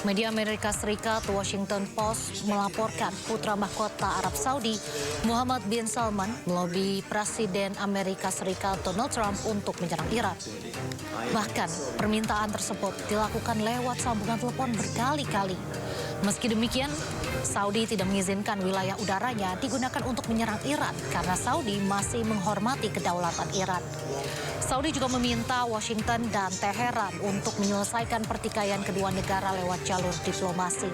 Media Amerika Serikat Washington Post melaporkan putra mahkota Arab Saudi Muhammad bin Salman melobi Presiden Amerika Serikat Donald Trump untuk menyerang Iran. Bahkan permintaan tersebut dilakukan lewat sambungan telepon berkali-kali. Meski demikian, Saudi tidak mengizinkan wilayah udaranya digunakan untuk menyerang Iran karena Saudi masih menghormati kedaulatan Iran. Saudi juga meminta Washington dan Teheran untuk menyelesaikan pertikaian kedua negara lewat jalur diplomasi.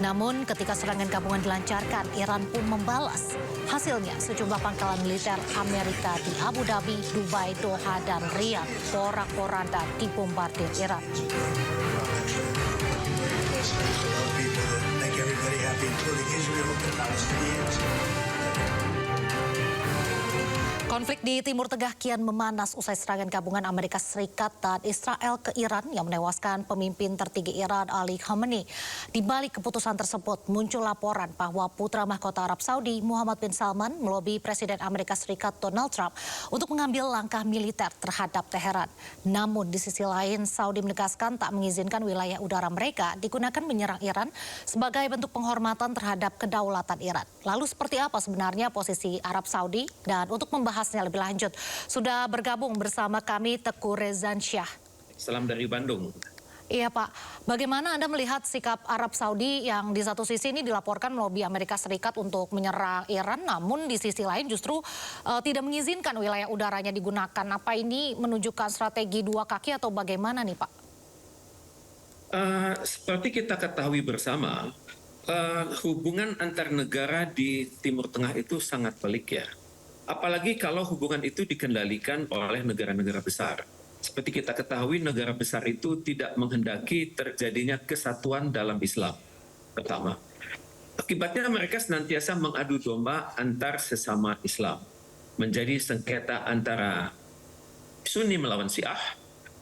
Namun ketika serangan gabungan dilancarkan, Iran pun membalas. Hasilnya sejumlah pangkalan militer Amerika di Abu Dhabi, Dubai, Doha, dan Riyadh porak-poranda dibombardir Iran. Konflik di Timur Tengah kian memanas usai serangan gabungan Amerika Serikat dan Israel ke Iran yang menewaskan pemimpin tertinggi Iran Ali Khamenei. Di balik keputusan tersebut muncul laporan bahwa putra mahkota Arab Saudi Muhammad bin Salman melobi Presiden Amerika Serikat Donald Trump untuk mengambil langkah militer terhadap Teheran. Namun di sisi lain Saudi menegaskan tak mengizinkan wilayah udara mereka digunakan menyerang Iran sebagai bentuk penghormatan terhadap kedaulatan Iran. Lalu seperti apa sebenarnya posisi Arab Saudi? Dan untuk membahasnya lebih lanjut, sudah bergabung bersama kami Teguh Rezansyah. Salam dari Bandung. Iya Pak, bagaimana Anda melihat sikap Arab Saudi yang di satu sisi ini dilaporkan melobi Amerika Serikat untuk menyerang Iran, namun di sisi lain justru tidak mengizinkan wilayah udaranya digunakan. Apa ini menunjukkan strategi dua kaki atau bagaimana nih Pak? Seperti kita ketahui bersama, hubungan antar negara di Timur Tengah itu sangat pelik ya. Apalagi kalau hubungan itu dikendalikan oleh negara-negara besar. Seperti kita ketahui, negara besar itu tidak menghendaki terjadinya kesatuan dalam Islam. Pertama, akibatnya mereka senantiasa mengadu domba antar sesama Islam. Menjadi sengketa antara Sunni melawan Syiah,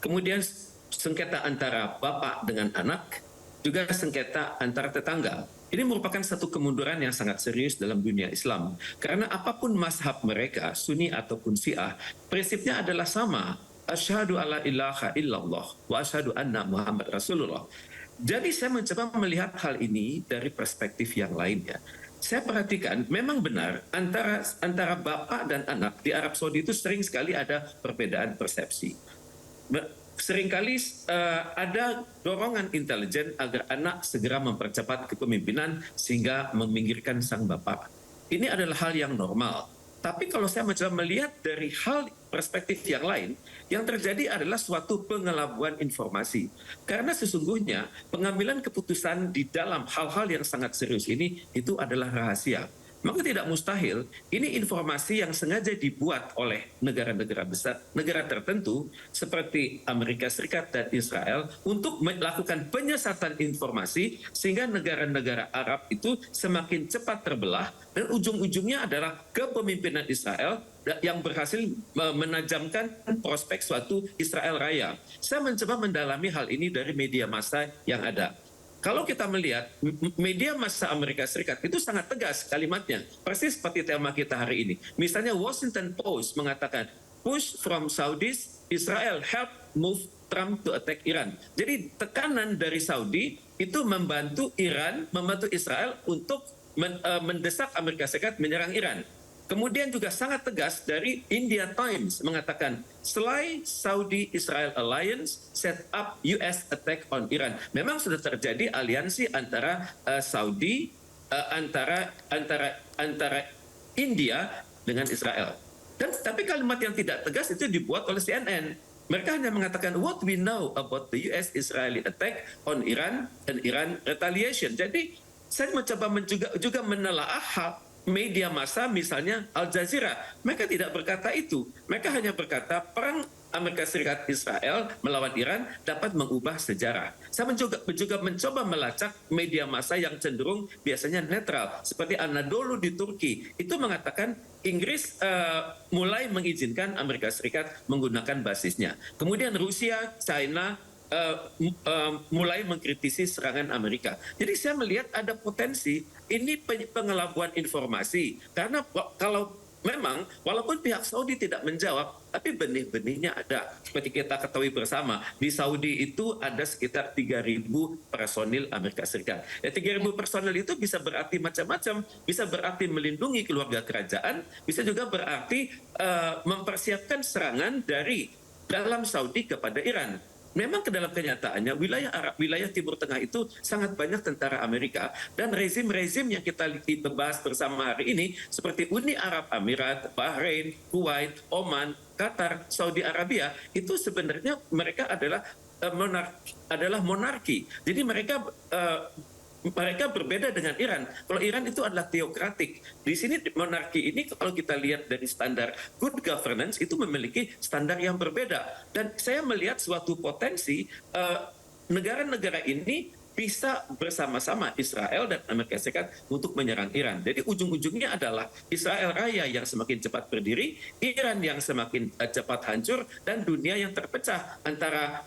kemudian sengketa antara bapak dengan anak, juga sengketa antara tetangga. Ini merupakan satu kemunduran yang sangat serius dalam dunia Islam. Karena apapun mazhab mereka, Sunni ataupun Syiah, prinsipnya adalah sama. Asyhadu alla ilaha illallah wa asyhadu anna Muhammad Rasulullah. Jadi saya mencoba melihat hal ini dari perspektif yang lainnya. Saya perhatikan memang benar antara bapak dan anak di Arab Saudi itu sering sekali ada perbedaan persepsi. Seringkali ada dorongan intelijen agar anak segera mempercepat kepemimpinan sehingga meminggirkan sang bapak. Ini adalah hal yang normal. Tapi kalau saya mencoba melihat dari hal perspektif yang lain, yang terjadi adalah suatu pengelabuan informasi. Karena sesungguhnya pengambilan keputusan di dalam hal-hal yang sangat serius ini itu adalah rahasia. Maka tidak mustahil ini informasi yang sengaja dibuat oleh negara-negara besar, negara tertentu seperti Amerika Serikat dan Israel untuk melakukan penyesatan informasi sehingga negara-negara Arab itu semakin cepat terbelah dan ujung-ujungnya adalah kepemimpinan Israel yang berhasil menajamkan prospek suatu Israel Raya. Saya mencoba mendalami hal ini dari media massa yang ada. Kalau kita melihat media massa Amerika Serikat itu sangat tegas kalimatnya, persis seperti tema kita hari ini. Misalnya Washington Post mengatakan, push from Saudis, Israel help move Trump to attack Iran. Jadi tekanan dari Saudi itu membantu Israel untuk mendesak Amerika Serikat menyerang Iran. Kemudian juga sangat tegas dari India Times mengatakan, selain Saudi-Israel Alliance set up US attack on Iran. Memang sudah terjadi aliansi antara Saudi, antara India dengan Israel. Tapi kalimat yang tidak tegas itu dibuat oleh CNN. Mereka hanya mengatakan what we know about the US-Israeli attack on Iran and Iran retaliation. Jadi saya mencoba juga menelaah hal media massa misalnya Al Jazeera, mereka tidak berkata itu. Mereka hanya berkata perang Amerika Serikat Israel melawan Iran dapat mengubah sejarah. Saya juga mencoba melacak media massa yang cenderung biasanya netral seperti Anadolu di Turki. Itu mengatakan Inggris mulai mengizinkan Amerika Serikat menggunakan basisnya. Kemudian Rusia, China mulai mengkritisi serangan Amerika. Jadi saya melihat ada potensi ini pengelabuan informasi. Karena kalau memang walaupun pihak Saudi tidak menjawab, tapi benih-benihnya ada. Seperti kita ketahui bersama, di Saudi itu ada sekitar 3.000 personil Amerika Serikat. Ya, 3.000 personil itu bisa berarti macam-macam, bisa berarti melindungi keluarga kerajaan, bisa juga berarti mempersiapkan serangan dari dalam Saudi kepada Iran. Memang ke dalam kenyataannya wilayah Arab, wilayah Timur Tengah itu sangat banyak tentara Amerika, dan rezim-rezim yang kita bahas bersama hari ini seperti Uni Arab Emirat, Bahrain, Kuwait, Oman, Qatar, Saudi Arabia, itu sebenarnya mereka adalah monarki. Jadi mereka berbeda dengan Iran. Kalau Iran itu adalah teokratik. Di sini monarki ini kalau kita lihat dari standar good governance itu memiliki standar yang berbeda. Dan saya melihat suatu potensi negara-negara ini bisa bersama-sama Israel dan Amerika Serikat untuk menyerang Iran. Jadi ujung-ujungnya adalah Israel Raya yang semakin cepat berdiri, Iran yang semakin cepat hancur, dan dunia yang terpecah antara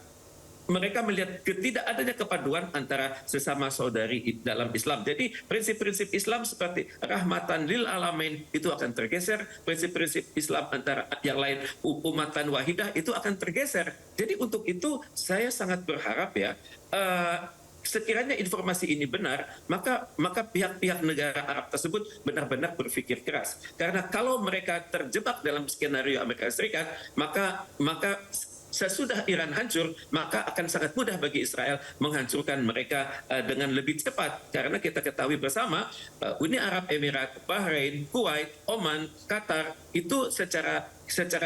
mereka melihat ketidakadanya kepaduan antara sesama saudari dalam Islam. Jadi prinsip-prinsip Islam seperti rahmatan lil alamin itu akan tergeser, prinsip-prinsip Islam antara yang lain umatan wahidah itu akan tergeser. Jadi untuk itu saya sangat berharap ya, sekiranya informasi ini benar, maka pihak-pihak negara Arab tersebut benar-benar berpikir keras. Karena kalau mereka terjebak dalam skenario Amerika Serikat, maka sesudah Iran hancur, maka akan sangat mudah bagi Israel menghancurkan mereka dengan lebih cepat. Karena kita ketahui bersama, Uni Arab Emirat, Bahrain, Kuwait, Oman, Qatar, itu secara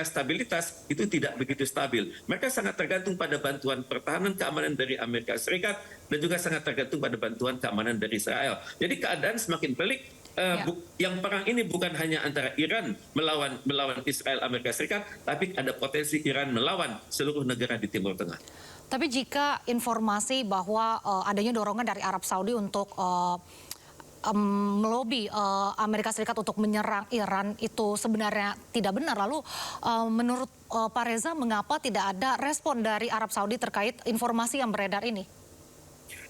stabilitas itu tidak begitu stabil. Mereka sangat tergantung pada bantuan pertahanan keamanan dari Amerika Serikat dan juga sangat tergantung pada bantuan keamanan dari Israel. Jadi keadaan semakin pelik. Yang perang ini bukan hanya antara Iran melawan Israel Amerika Serikat, tapi ada potensi Iran melawan seluruh negara di Timur Tengah. Tapi jika informasi bahwa adanya dorongan dari Arab Saudi untuk melobi Amerika Serikat untuk menyerang Iran itu sebenarnya tidak benar. Lalu menurut Pak Reza, mengapa tidak ada respon dari Arab Saudi terkait informasi yang beredar ini?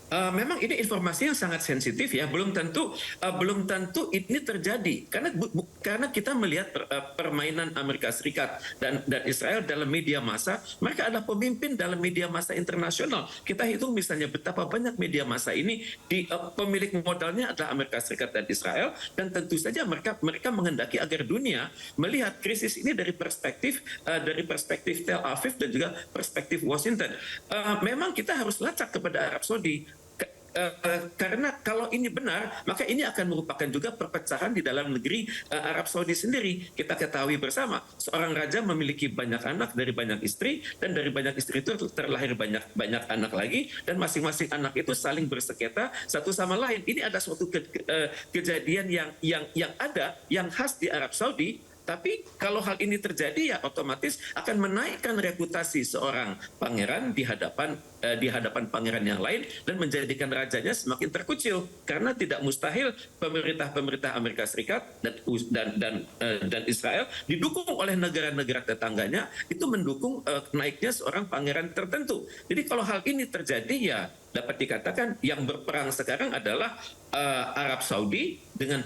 Memang ini informasi yang sangat sensitif ya, belum tentu ini terjadi karena kita melihat permainan Amerika Serikat dan Israel dalam media massa. Mereka adalah pemimpin dalam media massa internasional. Kita hitung misalnya betapa banyak media massa ini pemilik modalnya adalah Amerika Serikat dan Israel, dan tentu saja mereka menghendaki agar dunia melihat krisis ini dari perspektif Tel Aviv dan juga perspektif Washington. Memang kita harus lacak kepada Arab Saudi. Karena kalau ini benar, maka ini akan merupakan juga perpecahan di dalam negeri Arab Saudi sendiri. Kita ketahui bersama, seorang raja memiliki banyak anak dari banyak istri, dan dari banyak istri itu terlahir banyak anak lagi, dan masing-masing anak itu saling bersengketa satu sama lain. Ini ada suatu kejadian yang khas di Arab Saudi. Tapi kalau hal ini terjadi, ya otomatis akan menaikkan reputasi seorang pangeran di hadapan pangeran yang lain, dan menjadikan rajanya semakin terkucil. Karena tidak mustahil pemerintah Amerika Serikat dan Israel didukung oleh negara-negara tetangganya itu mendukung naiknya seorang pangeran tertentu. Jadi kalau hal ini terjadi, ya dapat dikatakan yang berperang sekarang adalah Arab Saudi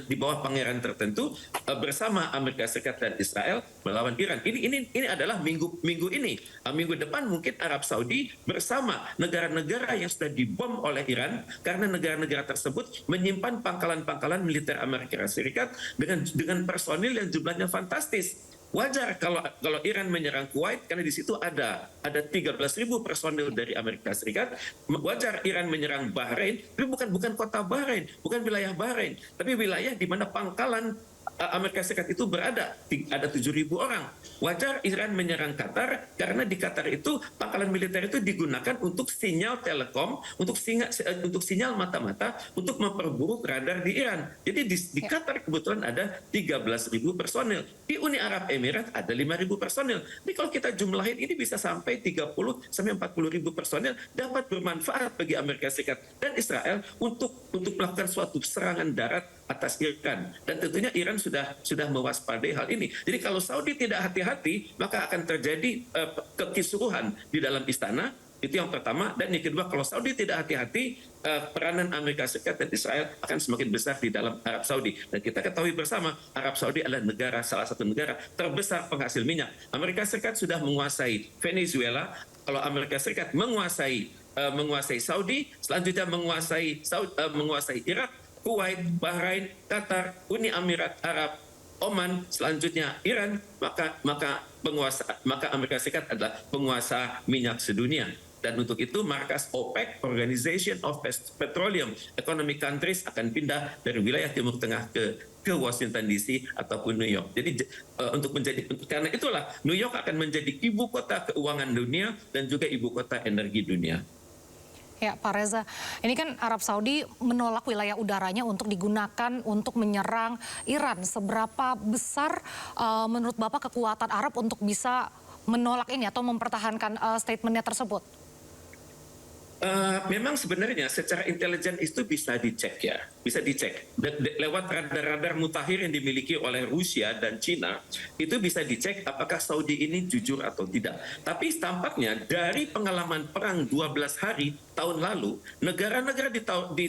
di bawah pangeran tertentu bersama Amerika Serikat dan Israel melawan Iran. Ini adalah minggu ini. Minggu depan mungkin Arab Saudi bersama negara-negara yang sudah dibom oleh Iran, karena negara-negara tersebut menyimpan pangkalan-pangkalan militer Amerika Serikat dengan personil yang jumlahnya fantastis. Wajar kalau Iran menyerang Kuwait, karena di situ ada 13.000 personil dari Amerika Serikat. Wajar Iran menyerang Bahrain, tapi bukan kota Bahrain, bukan wilayah Bahrain, tapi wilayah di mana pangkalan Amerika Serikat itu berada, ada 7.000 orang. Wajar Iran menyerang Qatar, karena di Qatar itu pangkalan militer itu digunakan untuk sinyal telekom, untuk sinyal mata-mata, untuk memperburuk radar di Iran. Jadi di Qatar kebetulan ada 13.000 personil. Di Uni Arab Emirat ada 5.000 personil. Jadi kalau kita jumlahin, ini bisa sampai 30 sampai 40.000 personil dapat bermanfaat bagi Amerika Serikat dan Israel untuk melakukan suatu serangan darat atas Iran. Dan tentunya Iran sudah mewaspadai hal ini. Jadi kalau Saudi tidak hati-hati, maka akan terjadi kekisruhan di dalam istana, Itu yang pertama. Dan yang kedua, kalau Saudi tidak hati-hati, peranan Amerika Serikat dan Israel akan semakin besar di dalam Arab Saudi. Dan kita ketahui bersama, Arab Saudi adalah salah satu negara terbesar penghasil minyak. Amerika Serikat sudah menguasai Venezuela. Kalau Amerika Serikat menguasai Saudi, selanjutnya menguasai Irak, Kuwait, Bahrain, Qatar, Uni Emirat Arab, Oman, selanjutnya Iran, maka Amerika Serikat adalah penguasa minyak sedunia. Dan untuk itu markas OPEC, Organization of Petroleum Economic Countries, akan pindah dari wilayah Timur Tengah ke Washington DC ataupun New York. Jadi karena itulah New York akan menjadi ibu kota keuangan dunia dan juga ibu kota energi dunia. Ya, Pak Reza, ini kan Arab Saudi menolak wilayah udaranya untuk digunakan untuk menyerang Iran. Seberapa besar menurut Bapak kekuatan Arab untuk bisa menolak ini atau mempertahankan statementnya tersebut? Memang sebenarnya secara intelijen itu bisa dicek ya, bisa dicek lewat radar-radar mutakhir yang dimiliki oleh Rusia dan Cina. Itu bisa dicek apakah Saudi ini jujur atau tidak. Tapi tampaknya dari pengalaman perang 12 hari tahun lalu, negara-negara di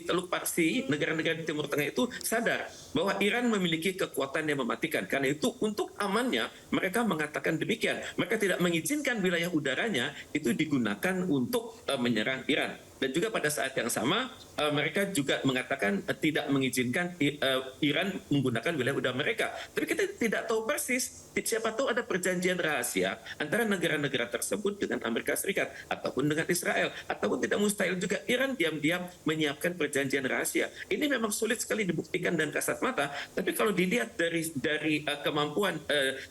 Teluk Parsi, negara-negara di Timur Tengah itu sadar bahwa Iran memiliki kekuatan yang mematikan. Karena itu untuk amannya mereka mengatakan demikian. Mereka tidak mengizinkan wilayah udaranya itu digunakan untuk menyerang Iran. Dan juga pada saat yang sama mereka juga mengatakan tidak mengizinkan Iran menggunakan wilayah udara mereka. Tapi kita tidak tahu persis, siapa tahu ada perjanjian rahasia antara negara-negara tersebut dengan Amerika Serikat ataupun dengan Israel, ataupun tidak mustahil juga Iran diam-diam menyiapkan perjanjian rahasia. Ini memang sulit sekali dibuktikan dan kasat mata, tapi kalau dilihat dari kemampuan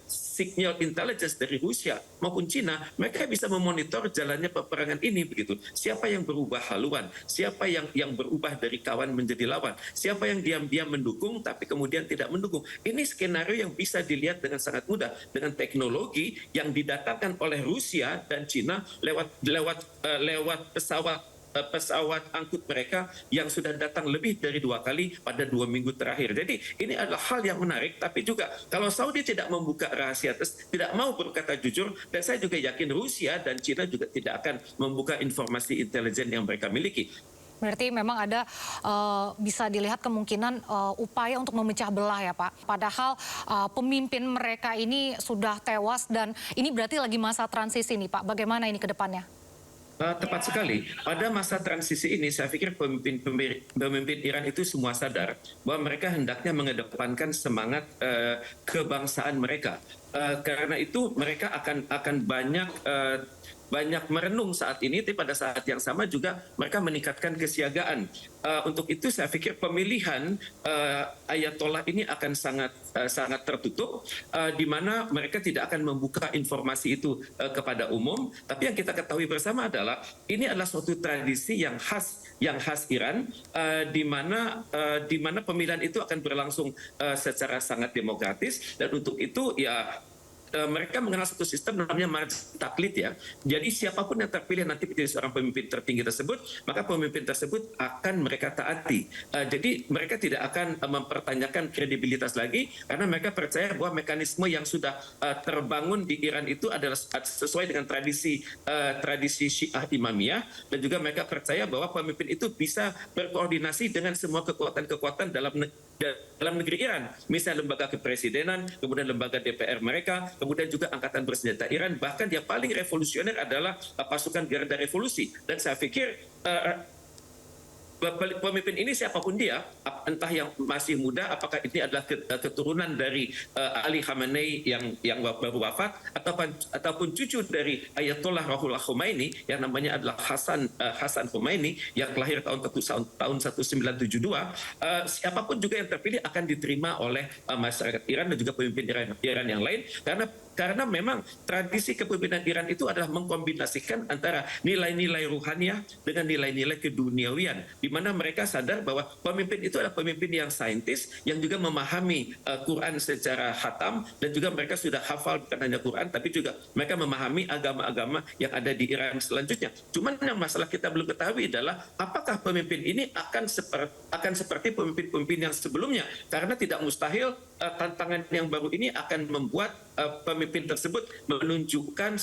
signal intelligence dari Rusia maupun Cina, mereka bisa memonitor jalannya peperangan ini begitu. Siapa yang berubah haluan, siapa yang berubah dari kawan menjadi lawan, siapa yang diam-diam mendukung tapi kemudian tidak mendukung. Ini skenario yang bisa dilihat dengan sangat mudah dengan teknologi yang didatangkan oleh Rusia dan Cina lewat pesawat angkut mereka yang sudah datang lebih dari 2 kali pada 2 minggu terakhir. Jadi ini adalah hal yang menarik, tapi juga kalau Saudi tidak membuka rahasia, tidak mau berkata jujur, dan saya juga yakin Rusia dan Cina juga tidak akan membuka informasi intelijen yang mereka miliki. Berarti memang ada bisa dilihat kemungkinan upaya untuk memecah belah ya Pak. Padahal pemimpin mereka ini sudah tewas dan ini berarti lagi masa transisi nih Pak. Bagaimana ini ke depannya? Tepat sekali. Pada masa transisi ini, saya pikir pemimpin Iran itu semua sadar bahwa mereka hendaknya mengedepankan semangat kebangsaan mereka. Karena itu mereka akan banyak merenung saat ini, tapi pada saat yang sama juga mereka meningkatkan kesiagaan. Untuk itu saya pikir pemilihan Ayatollah ini akan sangat tertutup, di mana mereka tidak akan membuka informasi itu kepada umum. Tapi yang kita ketahui bersama adalah ini adalah suatu tradisi yang khas Iran, di mana pemilihan itu akan berlangsung secara sangat demokratis, dan untuk itu ya mereka mengenal satu sistem namanya marj taklid ya. Jadi siapapun yang terpilih nanti menjadi seorang pemimpin tertinggi tersebut, maka pemimpin tersebut akan mereka taati. Jadi mereka tidak akan mempertanyakan kredibilitas lagi karena mereka percaya bahwa mekanisme yang sudah terbangun di Iran itu adalah sesuai dengan tradisi Syiah Imamiyah, dan juga mereka percaya bahwa pemimpin itu bisa berkoordinasi dengan semua kekuatan-kekuatan dalam negeri Iran. Misalnya lembaga kepresidenan, kemudian lembaga DPR mereka, kemudian juga angkatan bersenjata Iran, bahkan yang paling revolusioner adalah pasukan Garda Revolusi. Dan saya pikir pemimpin ini siapapun dia, entah yang masih muda, apakah ini adalah keturunan dari Ali Khamenei yang baru wafat, ataupun cucu dari Ayatollah Ruhollah Khomeini yang namanya adalah Hasan Khomeini yang lahir tahun 1972, siapapun juga yang terpilih akan diterima oleh masyarakat Iran dan juga pemimpin Iran yang lain, karena memang tradisi kepemimpinan Iran itu adalah mengkombinasikan antara nilai-nilai ruhaniyah dengan nilai-nilai keduniawian, di mana mereka sadar bahwa pemimpin itu adalah pemimpin yang saintis, yang juga memahami Quran secara khatam, dan juga mereka sudah hafal bukan hanya Quran, tapi juga mereka memahami agama-agama yang ada di Iran selanjutnya. Cuman yang masalah kita belum ketahui adalah apakah pemimpin ini akan seperti pemimpin-pemimpin yang sebelumnya, karena tidak mustahil tantangan yang baru ini akan membuat pemimpin tersebut menunjukkan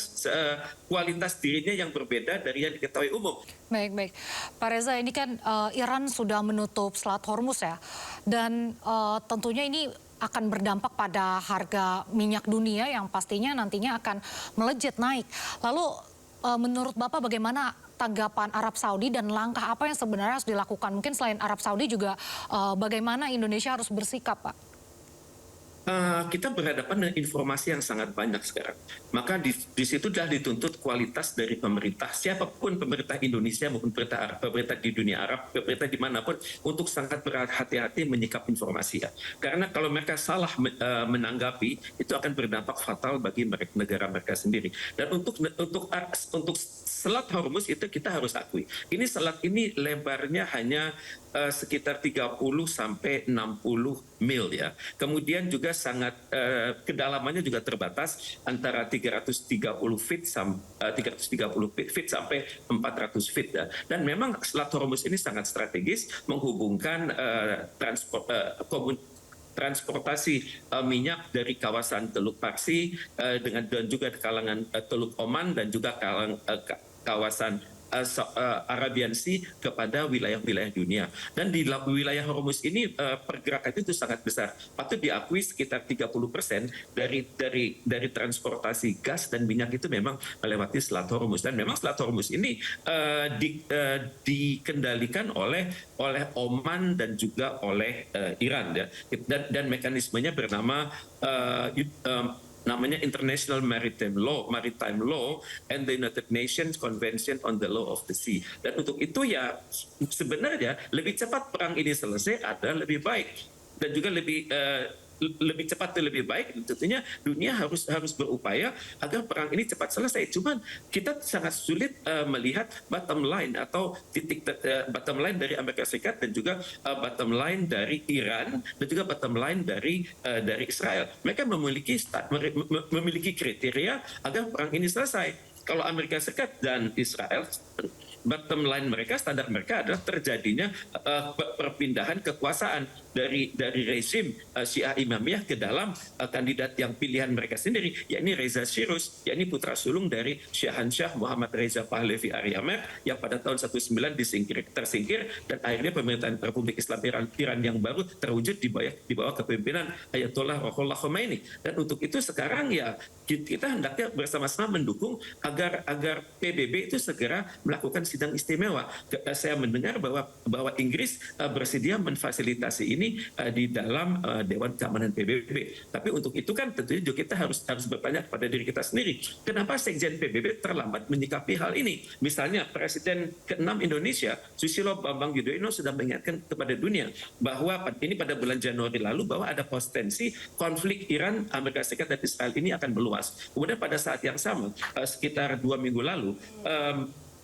kualitas dirinya yang berbeda dari yang diketahui umum. Baik. Pak Reza, ini kan Iran sudah menutup Selat Hormuz ya, dan tentunya ini akan berdampak pada harga minyak dunia yang pastinya nantinya akan melejit naik. Lalu menurut Bapak bagaimana tanggapan Arab Saudi dan langkah apa yang sebenarnya harus dilakukan? Mungkin selain Arab Saudi juga bagaimana Indonesia harus bersikap, Pak? Kita berhadapan dengan informasi yang sangat banyak sekarang. Maka di situ sudah dituntut kualitas dari pemerintah, siapapun pemerintah Indonesia maupun pemerintah di dunia Arab, pemerintah dimanapun, untuk sangat berhati-hati menyikap informasi ya. Karena kalau mereka salah menanggapi, itu akan berdampak fatal bagi negara mereka sendiri. Dan untuk Selat Hormuz itu kita harus akui, ini selat ini lebarnya hanya sekitar 30 sampai 60 mil ya. Kemudian juga sangat kedalamannya juga terbatas antara 330 feet sampai 400 feet ya. Dan memang Selat Hormuz ini sangat strategis menghubungkan transportasi minyak dari kawasan Teluk Parsi dan juga kalangan Teluk Oman dan juga kawasan Arabian Sea kepada wilayah-wilayah dunia. Dan di wilayah Hormuz ini pergerakan itu sangat besar. Patut diakui sekitar 30% dari transportasi gas dan minyak itu memang melewati Selat Hormuz. Dan memang Selat Hormuz ini dikendalikan oleh Oman dan juga oleh Iran ya. Dan mekanismenya bernama namanya International Maritime Law and the United Nations Convention on the Law of the Sea. Dan untuk itu ya sebenarnya lebih cepat perang ini selesai adalah lebih baik, dan juga lebih cepat dan lebih baik. Tentunya dunia harus berupaya agar perang ini cepat selesai. Cuman kita sangat sulit melihat bottom line atau titik bottom line dari Amerika Serikat dan juga bottom line dari Iran dan juga bottom line dari Israel. Mereka memiliki kriteria agar perang ini selesai. Kalau Amerika Serikat dan Israel, bottom line mereka, standar mereka adalah terjadinya perpindahan kekuasaan dari rezim Syiah Imamiyah ke dalam kandidat yang pilihan mereka sendiri, yakni Reza Shiruz, yakni putra sulung dari Syahansyah Muhammad Reza Pahlavi Aryamer yang pada tahun 19 tersingkir, dan akhirnya pemerintahan Republik Islam Iran yang baru terwujud di bawah kepemimpinan Ayatollah Ruhollah Khomeini. Dan untuk itu sekarang ya kita hendaknya bersama-sama mendukung agar PBB itu segera melakukan sidang istimewa. Saya mendengar bahwa Inggris bersedia memfasilitasi ini di dalam Dewan Keamanan PBB. Tapi untuk itu kan tentunya juga kita harus bertanya kepada diri kita sendiri, kenapa Sekjen PBB terlambat menyikapi hal ini? Misalnya Presiden ke-6 Indonesia Susilo Bambang Yudhoyono sudah mengingatkan kepada dunia bahwa ini pada bulan Januari lalu bahwa ada potensi konflik Iran, Amerika Serikat dan Israel ini akan meluas. Kemudian pada saat yang sama sekitar 2 minggu lalu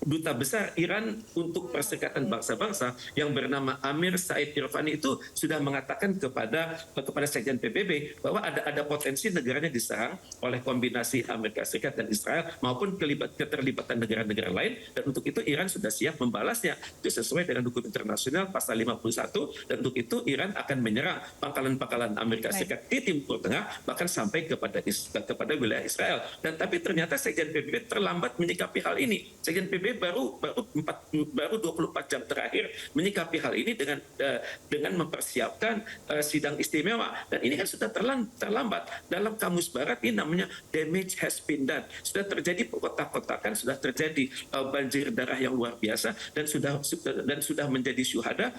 Duta Besar Iran untuk Perserikatan Bangsa-Bangsa yang bernama Amir Said Irfani itu sudah mengatakan kepada Sekjen PBB bahwa ada potensi negaranya diserang oleh kombinasi Amerika Serikat dan Israel maupun keterlibatan negara-negara lain, dan untuk itu Iran sudah siap membalasnya. Itu sesuai dengan hukum internasional pasal 51, dan untuk itu Iran akan menyerang pangkalan-pangkalan Amerika Serikat di Timur Tengah bahkan sampai kepada wilayah Israel. Dan tapi ternyata Sekjen PBB terlambat menyikapi hal ini. Sekjen PBB baru 24 jam terakhir menyikapi hal ini dengan mempersiapkan sidang istimewa, dan ini kan sudah terlambat. Dalam Kamus Barat ini namanya damage has been done. Sudah terjadi kotak-kotakan, sudah terjadi banjir darah yang luar biasa, dan sudah menjadi syuhada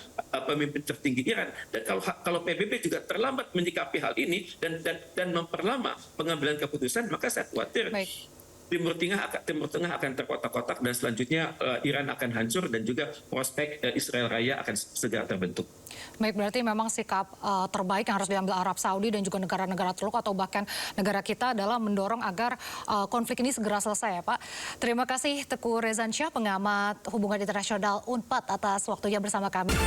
pemimpin tertinggi Iran. Dan kalau PBB juga terlambat menyikapi hal ini dan memperlama pengambilan keputusan, maka saya khawatir Timur Tengah akan terkotak-kotak, dan selanjutnya Iran akan hancur, dan juga prospek Israel Raya akan segera terbentuk. Baik, berarti memang sikap terbaik yang harus diambil Arab Saudi dan juga negara-negara Teluk atau bahkan negara kita adalah mendorong agar konflik ini segera selesai ya Pak. Terima kasih Teguh Rezansyah, pengamat hubungan internasional UNPAD atas waktunya bersama kami.